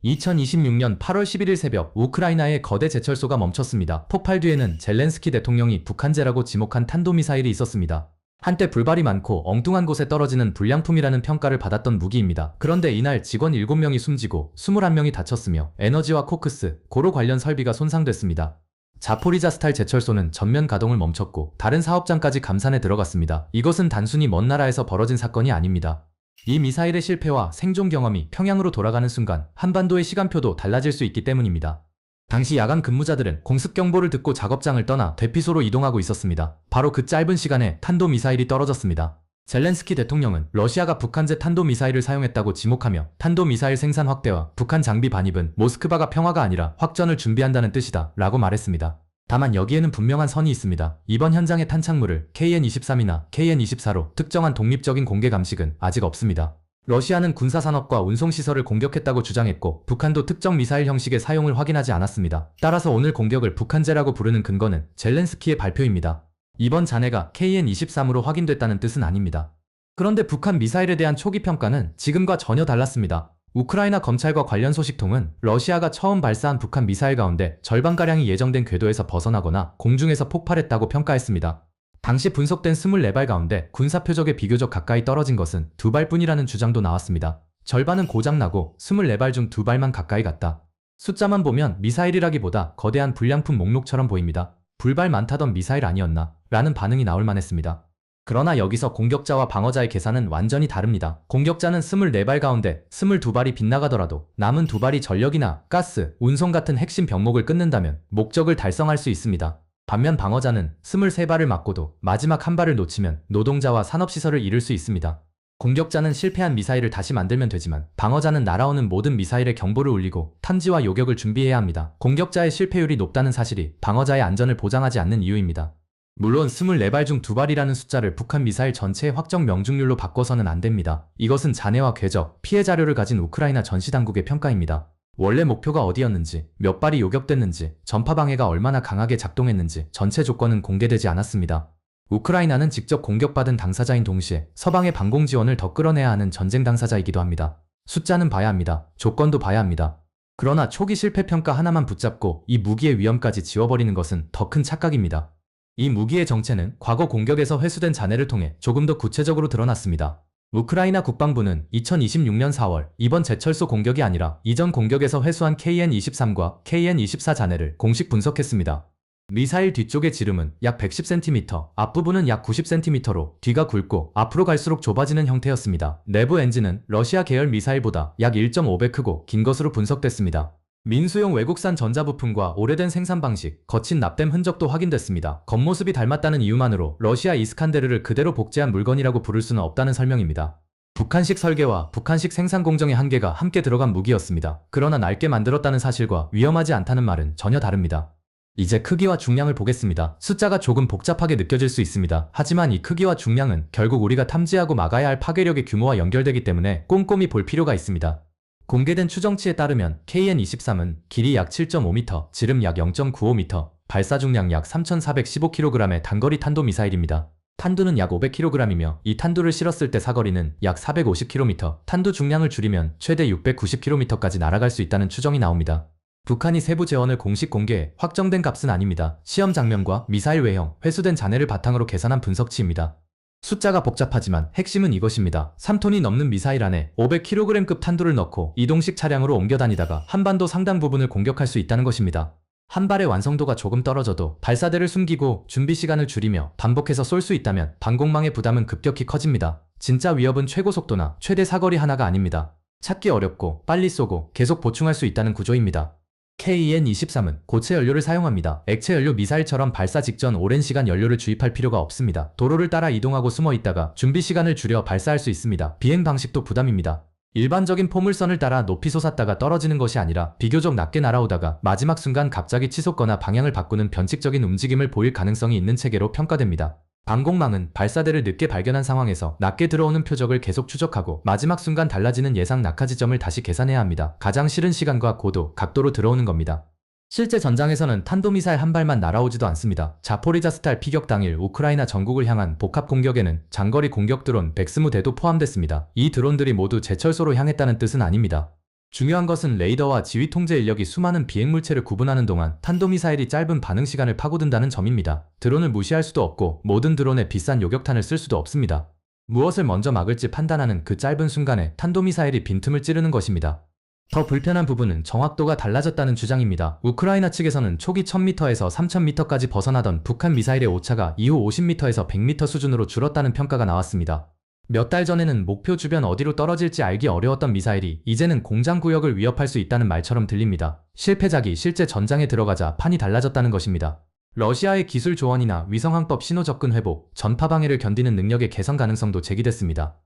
2026년 8월 11일 새벽 우크라이나의 거대 제철소가 멈췄습니다. 폭발 뒤에는 젤렌스키 대통령이 북한제라고 지목한 탄도미사일이 있었습니다. 한때 불발이 많고 엉뚱한 곳에 떨어지는 불량품이라는 평가를 받았던 무기입니다. 그런데 이날 직원 7명이 숨지고 21명이 다쳤으며 에너지와 코크스, 고로 관련 설비가 손상됐습니다. 자포리자 스타일 제철소는 전면 가동을 멈췄고 다른 사업장까지 감산에 들어갔습니다. 이것은 단순히 먼 나라에서 벌어진 사건이 아닙니다. 이 미사일의 실패와 생존 경험이 평양으로 돌아가는 순간 한반도의 시간표도 달라질 수 있기 때문입니다. 당시 야간 근무자들은 공습 경보를 듣고 작업장을 떠나 대피소로 이동하고 있었습니다. 바로 그 짧은 시간에 탄도미사일이 떨어졌습니다. 젤렌스키 대통령은 러시아가 북한제 탄도미사일을 사용했다고 지목하며 탄도미사일 생산 확대와 북한 장비 반입은 모스크바가 평화가 아니라 확전을 준비한다는 뜻이다 라고 말했습니다. 다만 여기에는 분명한 선이 있습니다. 이번 현장의 탄착물을 KN-23이나 KN-24로 특정한 독립적인 공개 감식은 아직 없습니다. 러시아는 군사산업과 운송시설을 공격했다고 주장했고 북한도 특정 미사일 형식의 사용을 확인하지 않았습니다. 따라서 오늘 공격을 북한제라고 부르는 근거는 젤렌스키의 발표입니다. 이번 잔해가 KN-23으로 확인됐다는 뜻은 아닙니다. 그런데 북한 미사일에 대한 초기 평가는 지금과 전혀 달랐습니다. 우크라이나 검찰과 관련 소식통은 러시아가 처음 발사한 북한 미사일 가운데 절반가량이 예정된 궤도에서 벗어나거나 공중에서 폭발했다고 평가했습니다. 당시 분석된 24발 가운데 군사 표적에 비교적 가까이 떨어진 것은 2발뿐이라는 주장도 나왔습니다. 절반은 고장나고 24발 중 2발만 가까이 갔다. 숫자만 보면 미사일이라기보다 거대한 불량품 목록처럼 보입니다. 불발 많다던 미사일 아니었나? 라는 반응이 나올 만했습니다. 그러나 여기서 공격자와 방어자의 계산은 완전히 다릅니다. 공격자는 24발 가운데 22발이 빗나가더라도 남은 2발이 전력이나 가스, 운송 같은 핵심 병목을 끊는다면 목적을 달성할 수 있습니다. 반면 방어자는 23발을 맞고도 마지막 한 발을 놓치면 노동자와 산업시설을 잃을 수 있습니다. 공격자는 실패한 미사일을 다시 만들면 되지만 방어자는 날아오는 모든 미사일에 경보를 울리고 탐지와 요격을 준비해야 합니다. 공격자의 실패율이 높다는 사실이 방어자의 안전을 보장하지 않는 이유입니다. 물론 24발 중 2발이라는 숫자를 북한 미사일 전체의 확정 명중률로 바꿔서는 안 됩니다. 이것은 잔해와 궤적, 피해 자료를 가진 우크라이나 전시당국의 평가입니다. 원래 목표가 어디였는지, 몇 발이 요격됐는지, 전파 방해가 얼마나 강하게 작동했는지 전체 조건은 공개되지 않았습니다. 우크라이나는 직접 공격받은 당사자인 동시에 서방의 반공 지원을 더 끌어내야 하는 전쟁 당사자이기도 합니다. 숫자는 봐야 합니다. 조건도 봐야 합니다. 그러나 초기 실패 평가 하나만 붙잡고 이 무기의 위험까지 지워버리는 것은 더 큰 착각입니다. 이 무기의 정체는 과거 공격에서 회수된 잔해를 통해 조금 더 구체적으로 드러났습니다. 우크라이나 국방부는 2026년 4월 이번 제철소 공격이 아니라 이전 공격에서 회수한 KN-23과 KN-24 잔해를 공식 분석했습니다. 미사일 뒤쪽의 지름은 약 110cm, 앞부분은 약 90cm로 뒤가 굵고 앞으로 갈수록 좁아지는 형태였습니다. 내부 엔진은 러시아 계열 미사일보다 약 1.5배 크고 긴 것으로 분석됐습니다. 민수용 외국산 전자부품과 오래된 생산 방식, 거친 납땜 흔적도 확인됐습니다. 겉모습이 닮았다는 이유만으로 러시아 이스칸데르를 그대로 복제한 물건이라고 부를 수는 없다는 설명입니다. 북한식 설계와 북한식 생산 공정의 한계가 함께 들어간 무기였습니다. 그러나 낡게 만들었다는 사실과 위험하지 않다는 말은 전혀 다릅니다. 이제 크기와 중량을 보겠습니다. 숫자가 조금 복잡하게 느껴질 수 있습니다. 하지만 이 크기와 중량은 결국 우리가 탐지하고 막아야 할 파괴력의 규모와 연결되기 때문에 꼼꼼히 볼 필요가 있습니다. 공개된 추정치에 따르면 KN-23은 길이 약 7.5m, 지름 약 0.95m, 발사 중량 약 3,415kg의 단거리 탄도미사일입니다. 탄두는 약 500kg이며 이 탄두를 실었을 때 사거리는 약 450km, 탄두 중량을 줄이면 최대 690km까지 날아갈 수 있다는 추정이 나옵니다. 북한이 세부 재원을 공식 공개해 확정된 값은 아닙니다. 시험 장면과 미사일 외형, 회수된 잔해를 바탕으로 계산한 분석치입니다. 숫자가 복잡하지만 핵심은 이것입니다. 3톤이 넘는 미사일 안에 500kg급 탄두를 넣고 이동식 차량으로 옮겨 다니다가 한반도 상당 부분을 공격할 수 있다는 것입니다. 한 발의 완성도가 조금 떨어져도 발사대를 숨기고 준비 시간을 줄이며 반복해서 쏠 수 있다면 방공망의 부담은 급격히 커집니다. 진짜 위협은 최고 속도나 최대 사거리 하나가 아닙니다. 찾기 어렵고 빨리 쏘고 계속 보충할 수 있다는 구조입니다. KN-23은 고체 연료를 사용합니다. 액체 연료 미사일처럼 발사 직전 오랜 시간 연료를 주입할 필요가 없습니다. 도로를 따라 이동하고 숨어 있다가 준비 시간을 줄여 발사할 수 있습니다. 비행 방식도 부담입니다. 일반적인 포물선을 따라 높이 솟았다가 떨어지는 것이 아니라 비교적 낮게 날아오다가 마지막 순간 갑자기 치솟거나 방향을 바꾸는 변칙적인 움직임을 보일 가능성이 있는 체계로 평가됩니다. 방공망은 발사대를 늦게 발견한 상황에서 낮게 들어오는 표적을 계속 추적하고 마지막 순간 달라지는 예상 낙하 지점을 다시 계산해야 합니다. 가장 싫은 시간과 고도, 각도로 들어오는 겁니다. 실제 전장에서는 탄도미사일 한 발만 날아오지도 않습니다. 자포리자 스탈 피격 당일 우크라이나 전국을 향한 복합 공격에는 장거리 공격 드론 120대도 포함됐습니다. 이 드론들이 모두 제철소로 향했다는 뜻은 아닙니다. 중요한 것은 레이더와 지휘 통제 인력이 수많은 비행물체를 구분하는 동안 탄도미사일이 짧은 반응 시간을 파고든다는 점입니다. 드론을 무시할 수도 없고 모든 드론에 비싼 요격탄을 쓸 수도 없습니다. 무엇을 먼저 막을지 판단하는 그 짧은 순간에 탄도미사일이 빈틈을 찌르는 것입니다. 더 불편한 부분은 정확도가 달라졌다는 주장입니다. 우크라이나 측에서는 초기 1000m에서 3000m까지 벗어나던 북한 미사일의 오차가 이후 50m에서 100m 수준으로 줄었다는 평가가 나왔습니다. 몇 달 전에는 목표 주변 어디로 떨어질지 알기 어려웠던 미사일이 이제는 공장 구역을 위협할 수 있다는 말처럼 들립니다. 실패작이 실제 전장에 들어가자 판이 달라졌다는 것입니다. 러시아의 기술 조언이나 위성항법 신호 접근 회복, 전파 방해를 견디는 능력의 개선 가능성도 제기됐습니다.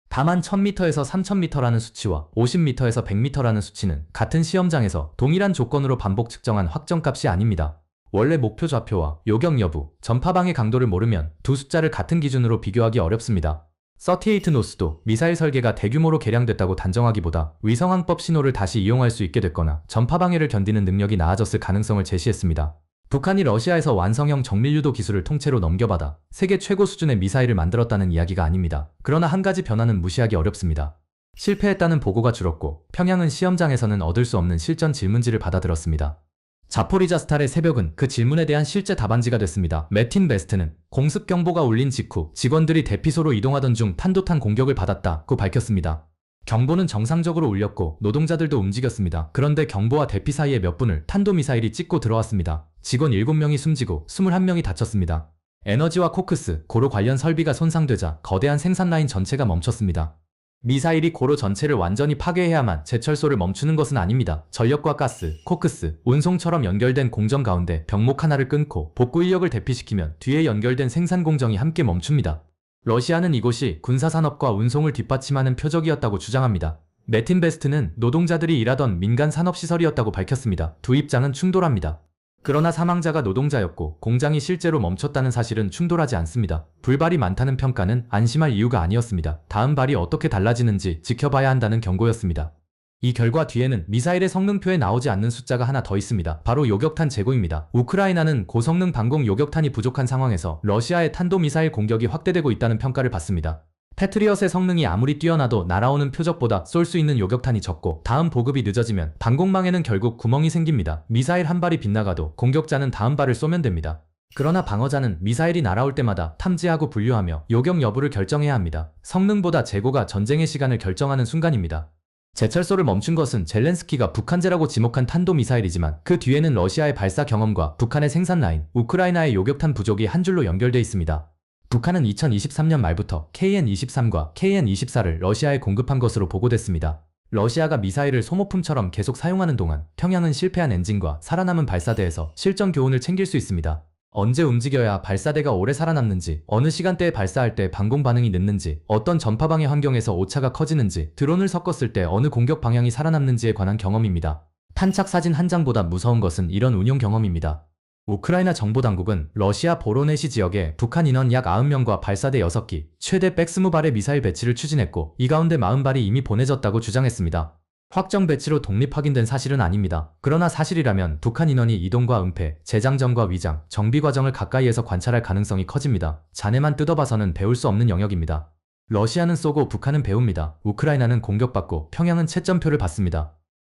다만 1000m에서 3000m라는 수치와 50m에서 100m라는 수치는 같은 시험장에서 동일한 조건으로 반복 측정한 확정값이 아닙니다. 원래 목표 좌표와 요격 여부, 전파 방해 강도를 모르면 두 숫자를 같은 기준으로 비교하기 어렵습니다. 38 노스도 미사일 설계가 대규모로 개량됐다고 단정하기보다 위성항법 신호를 다시 이용할 수 있게 됐거나 전파 방해를 견디는 능력이 나아졌을 가능성을 제시했습니다. 북한이 러시아에서 완성형 정밀유도 기술을 통째로 넘겨받아 세계 최고 수준의 미사일을 만들었다는 이야기가 아닙니다. 그러나 한 가지 변화는 무시하기 어렵습니다. 실패했다는 보고가 줄었고 평양은 시험장에서는 얻을 수 없는 실전 질문지를 받아들었습니다. 자포리자스탈의 새벽은 그 질문에 대한 실제 답안지가 됐습니다. 매틴 베스트는 공습 경보가 울린 직후 직원들이 대피소로 이동하던 중 탄도탄 공격을 받았다고 밝혔습니다. 경보는 정상적으로 울렸고 노동자들도 움직였습니다. 그런데 경보와 대피 사이에 몇 분을 탄도미사일이 찍고 들어왔습니다. 직원 7명이 숨지고 21명이 다쳤습니다. 에너지와 코크스, 고로 관련 설비가 손상되자 거대한 생산 라인 전체가 멈췄습니다. 미사일이 고로 전체를 완전히 파괴해야만 제철소를 멈추는 것은 아닙니다. 전력과 가스, 코크스, 운송처럼 연결된 공정 가운데 병목 하나를 끊고 복구 인력을 대피시키면 뒤에 연결된 생산 공정이 함께 멈춥니다. 러시아는 이곳이 군사산업과 운송을 뒷받침하는 표적이었다고 주장합니다. 매틴 베스트는 노동자들이 일하던 민간 산업시설이었다고 밝혔습니다. 두 입장은 충돌합니다. 그러나 사망자가 노동자였고 공장이 실제로 멈췄다는 사실은 충돌하지 않습니다. 불발이 많다는 평가는 안심할 이유가 아니었습니다. 다음 발이 어떻게 달라지는지 지켜봐야 한다는 경고였습니다. 이 결과 뒤에는 미사일의 성능표에 나오지 않는 숫자가 하나 더 있습니다. 바로 요격탄 재고입니다. 우크라이나는 고성능 방공 요격탄이 부족한 상황에서 러시아의 탄도미사일 공격이 확대되고 있다는 평가를 받습니다. 패트리엇의 성능이 아무리 뛰어나도 날아오는 표적보다 쏠 수 있는 요격탄이 적고 다음 보급이 늦어지면 방공망에는 결국 구멍이 생깁니다. 미사일 한 발이 빗나가도 공격자는 다음 발을 쏘면 됩니다. 그러나 방어자는 미사일이 날아올 때마다 탐지하고 분류하며 요격 여부를 결정해야 합니다. 성능보다 재고가 전쟁의 시간을 결정하는 순간입니다. 제철소를 멈춘 것은 젤렌스키가 북한제라고 지목한 탄도미사일이지만 그 뒤에는 러시아의 발사 경험과 북한의 생산 라인, 우크라이나의 요격탄 부족이 한 줄로 연결돼 있습니다. 북한은 2023년 말부터 KN-23과 KN-24를 러시아에 공급한 것으로 보고됐습니다. 러시아가 미사일을 소모품처럼 계속 사용하는 동안 평양은 실패한 엔진과 살아남은 발사대에서 실전 교훈을 챙길 수 있습니다. 언제 움직여야 발사대가 오래 살아남는지, 어느 시간대에 발사할 때 방공 반응이 늦는지, 어떤 전파 방해 환경에서 오차가 커지는지, 드론을 섞었을 때 어느 공격 방향이 살아남는지에 관한 경험입니다. 탄착 사진 한 장보다 무서운 것은 이런 운용 경험입니다. 우크라이나 정보당국은 러시아 보로네시 지역에 북한 인원 약 90명과 발사대 6기, 최대 120발의 미사일 배치를 추진했고 이 가운데 40발이 이미 보내졌다고 주장했습니다. 확정 배치로 독립 확인된 사실은 아닙니다. 그러나 사실이라면 북한 인원이 이동과 은폐, 재장전과 위장, 정비 과정을 가까이에서 관찰할 가능성이 커집니다. 잔해만 뜯어봐서는 배울 수 없는 영역입니다. 러시아는 쏘고 북한은 배웁니다. 우크라이나는 공격받고 평양은 채점표를 받습니다.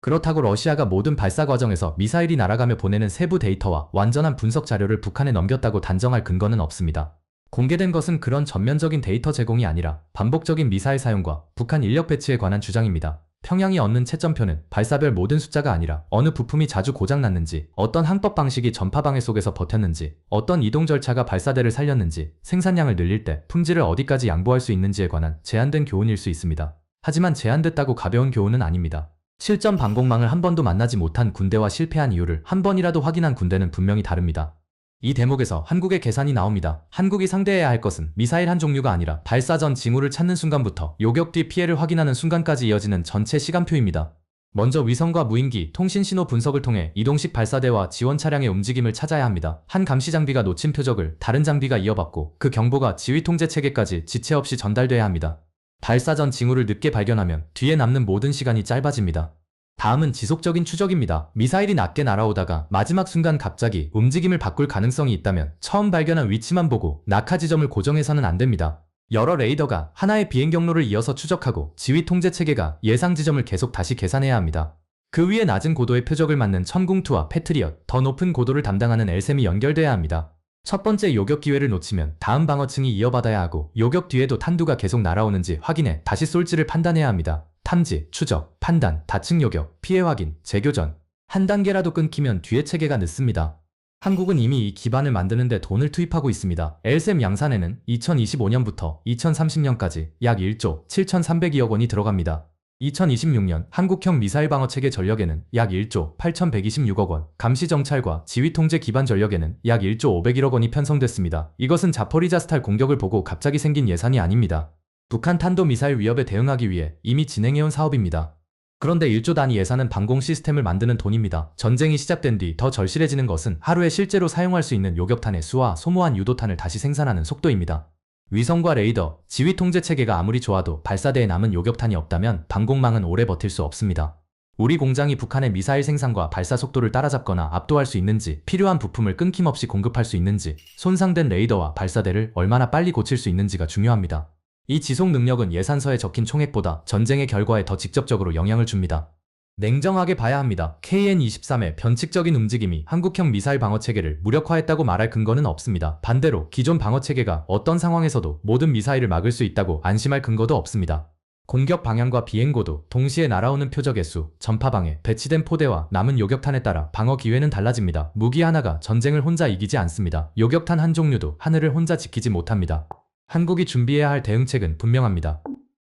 그렇다고 러시아가 모든 발사 과정에서 미사일이 날아가며 보내는 세부 데이터와 완전한 분석 자료를 북한에 넘겼다고 단정할 근거는 없습니다. 공개된 것은 그런 전면적인 데이터 제공이 아니라 반복적인 미사일 사용과 북한 인력 배치에 관한 주장입니다. 평양이 얻는 채점표는 발사별 모든 숫자가 아니라 어느 부품이 자주 고장났는지, 어떤 항법 방식이 전파 방해 속에서 버텼는지, 어떤 이동 절차가 발사대를 살렸는지, 생산량을 늘릴 때 품질을 어디까지 양보할 수 있는지에 관한 제한된 교훈일 수 있습니다. 하지만 제한됐다고 가벼운 교훈은 아닙니다. 실전 방공망을 한 번도 만나지 못한 군대와 실패한 이유를 한 번이라도 확인한 군대는 분명히 다릅니다. 이 대목에서 한국의 계산이 나옵니다. 한국이 상대해야 할 것은 미사일 한 종류가 아니라 발사 전 징후를 찾는 순간부터 요격 뒤 피해를 확인하는 순간까지 이어지는 전체 시간표입니다. 먼저 위성과 무인기, 통신 신호 분석을 통해 이동식 발사대와 지원 차량의 움직임을 찾아야 합니다. 한 감시 장비가 놓친 표적을 다른 장비가 이어받고 그 경보가 지휘 통제 체계까지 지체 없이 전달돼야 합니다. 발사 전 징후를 늦게 발견하면 뒤에 남는 모든 시간이 짧아집니다. 다음은 지속적인 추적입니다. 미사일이 낮게 날아오다가 마지막 순간 갑자기 움직임을 바꿀 가능성이 있다면 처음 발견한 위치만 보고 낙하 지점을 고정해서는 안 됩니다. 여러 레이더가 하나의 비행 경로를 이어서 추적하고 지휘 통제 체계가 예상 지점을 계속 다시 계산해야 합니다. 그 위에 낮은 고도의 표적을 맞는 천궁투와 패트리엇, 더 높은 고도를 담당하는 엘셈이 연결돼야 합니다. 첫 번째 요격 기회를 놓치면 다음 방어층이 이어받아야 하고 요격 뒤에도 탄두가 계속 날아오는지 확인해 다시 쏠지를 판단해야 합니다. 탐지, 추적, 판단, 다층 요격, 피해 확인, 재교전. 한 단계라도 끊기면 뒤에 체계가 늦습니다. 한국은 이미 이 기반을 만드는 데 돈을 투입하고 있습니다. 엘셈 양산에는 2025년부터 2030년까지 약 1조 7,300여억 원이 들어갑니다. 2026년 한국형 미사일 방어체계 전력에는 약 1조 8,126억 원, 감시정찰과 지휘통제 기반 전력에는 약 1조 501억 원이 편성됐습니다. 이것은 자포리자스탈 공격을 보고 갑자기 생긴 예산이 아닙니다. 북한 탄도미사일 위협에 대응하기 위해 이미 진행해온 사업입니다. 그런데 1조 단위 예산은 방공 시스템을 만드는 돈입니다. 전쟁이 시작된 뒤 더 절실해지는 것은 하루에 실제로 사용할 수 있는 요격탄의 수와 소모한 유도탄을 다시 생산하는 속도입니다. 위성과 레이더, 지휘 통제 체계가 아무리 좋아도 발사대에 남은 요격탄이 없다면 방공망은 오래 버틸 수 없습니다. 우리 공장이 북한의 미사일 생산과 발사 속도를 따라잡거나 압도할 수 있는지, 필요한 부품을 끊김없이 공급할 수 있는지, 손상된 레이더와 발사대를 얼마나 빨리 고칠 수 있는지가 중요합니다. 이 지속 능력은 예산서에 적힌 총액보다 전쟁의 결과에 더 직접적으로 영향을 줍니다. 냉정하게 봐야 합니다. KN-23의 변칙적인 움직임이 한국형 미사일 방어체계를 무력화했다고 말할 근거는 없습니다. 반대로 기존 방어체계가 어떤 상황에서도 모든 미사일을 막을 수 있다고 안심할 근거도 없습니다. 공격 방향과 비행고도, 동시에 날아오는 표적의 수, 전파방해, 배치된 포대와 남은 요격탄에 따라 방어 기회는 달라집니다. 무기 하나가 전쟁을 혼자 이기지 않습니다. 요격탄 한 종류도 하늘을 혼자 지키지 못합니다. 한국이 준비해야 할 대응책은 분명합니다.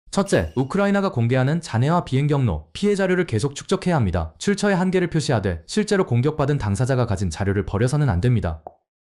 첫째, 우크라이나가 공개하는 잔해와 비행 경로, 피해 자료를 계속 축적해야 합니다. 출처의 한계를 표시하되 실제로 공격받은 당사자가 가진 자료를 버려서는 안 됩니다.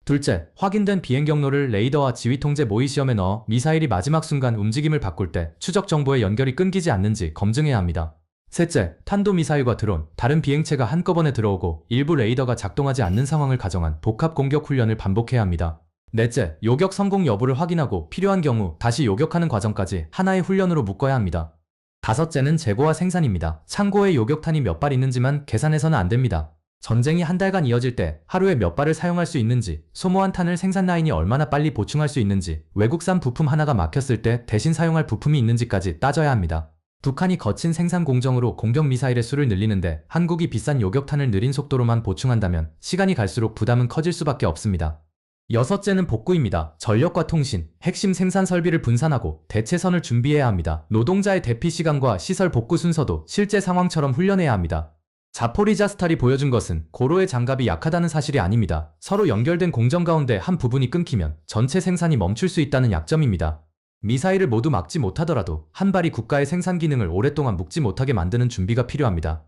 둘째, 확인된 비행 경로를 레이더와 지휘 통제 모의 시험에 넣어 미사일이 마지막 순간 움직임을 바꿀 때 추적 정보의 연결이 끊기지 않는지 검증해야 합니다. 셋째, 탄도미사일과 드론, 다른 비행체가 한꺼번에 들어오고 일부 레이더가 작동하지 않는 상황을 가정한 복합 공격 훈련을 반복해야 합니다. 넷째, 요격 성공 여부를 확인하고 필요한 경우 다시 요격하는 과정까지 하나의 훈련으로 묶어야 합니다. 다섯째는 재고와 생산입니다. 창고에 요격탄이 몇 발 있는지만 계산해서는 안 됩니다. 전쟁이 한 달간 이어질 때 하루에 몇 발을 사용할 수 있는지, 소모한 탄을 생산 라인이 얼마나 빨리 보충할 수 있는지, 외국산 부품 하나가 막혔을 때 대신 사용할 부품이 있는지까지 따져야 합니다. 북한이 거친 생산 공정으로 공격 미사일의 수를 늘리는데 한국이 비싼 요격탄을 느린 속도로만 보충한다면 시간이 갈수록 부담은 커질 수밖에 없습니다. 여섯째는 복구입니다. 전력과 통신, 핵심 생산 설비를 분산하고 대체선을 준비해야 합니다. 노동자의 대피 시간과 시설 복구 순서도 실제 상황처럼 훈련해야 합니다. 자포리자스탈이 보여준 것은 고로의 장갑이 약하다는 사실이 아닙니다. 서로 연결된 공정 가운데 한 부분이 끊기면 전체 생산이 멈출 수 있다는 약점입니다. 미사일을 모두 막지 못하더라도 한 발이 국가의 생산 기능을 오랫동안 묶지 못하게 만드는 준비가 필요합니다.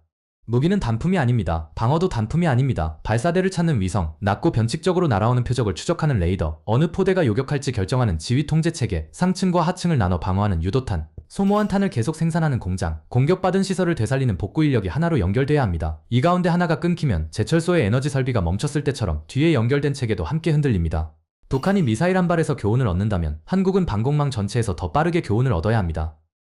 무기는 단품이 아닙니다. 방어도 단품이 아닙니다. 발사대를 찾는 위성, 낮고 변칙적으로 날아오는 표적을 추적하는 레이더, 어느 포대가 요격할지 결정하는 지휘 통제 체계, 상층과 하층을 나눠 방어하는 유도탄, 소모한 탄을 계속 생산하는 공장, 공격받은 시설을 되살리는 복구 인력이 하나로 연결돼야 합니다. 이 가운데 하나가 끊기면 제철소의 에너지 설비가 멈췄을 때처럼 뒤에 연결된 체계도 함께 흔들립니다. 북한이 미사일 한 발에서 교훈을 얻는다면 한국은 방공망 전체에서 더 빠르게 교훈을 얻어야 합니다.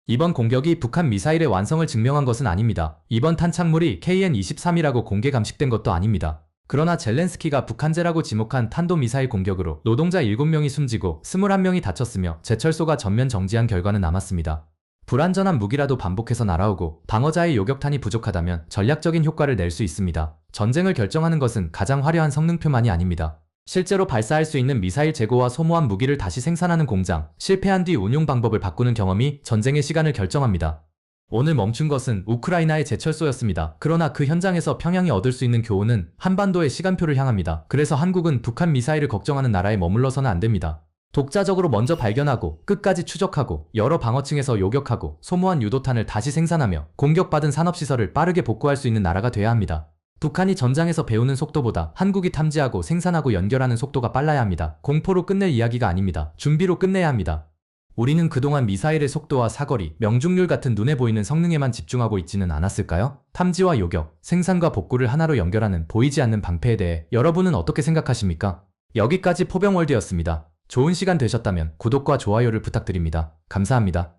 이번 공격이 북한 미사일의 완성을 증명한 것은 아닙니다. 이번 탄착물이 KN-23이라고 공개 감식된 것도 아닙니다. 그러나 젤렌스키가 북한제라고 지목한 탄도미사일 공격으로 노동자 7명이 숨지고 21명이 다쳤으며 제철소가 전면 정지한 결과는 남았습니다. 불안전한 무기라도 반복해서 날아오고 방어자의 요격탄이 부족하다면 전략적인 효과를 낼 수 있습니다. 전쟁을 결정하는 것은 가장 화려한 성능표만이 아닙니다. 실제로 발사할 수 있는 미사일 재고와 소모한 무기를 다시 생산하는 공장, 실패한 뒤 운용 방법을 바꾸는 경험이 전쟁의 시간을 결정합니다. 오늘 멈춘 것은 우크라이나의 제철소였습니다. 그러나 그 현장에서 평양이 얻을 수 있는 교훈은 한반도의 시간표를 향합니다. 그래서 한국은 북한 미사일을 걱정하는 나라에 머물러서는 안 됩니다. 독자적으로 먼저 발견하고 끝까지 추적하고 여러 방어층에서 요격하고 소모한 유도탄을 다시 생산하며 공격받은 산업시설을 빠르게 복구할 수 있는 나라가 돼야 합니다. 북한이 전장에서 배우는 속도보다 한국이 탐지하고 생산하고 연결하는 속도가 빨라야 합니다. 공포로 끝낼 이야기가 아닙니다. 준비로 끝내야 합니다. 우리는 그동안 미사일의 속도와 사거리, 명중률 같은 눈에 보이는 성능에만 집중하고 있지는 않았을까요? 탐지와 요격, 생산과 복구를 하나로 연결하는 보이지 않는 방패에 대해 여러분은 어떻게 생각하십니까? 여기까지 포병월드였습니다. 좋은 시간 되셨다면 구독과 좋아요를 부탁드립니다. 감사합니다.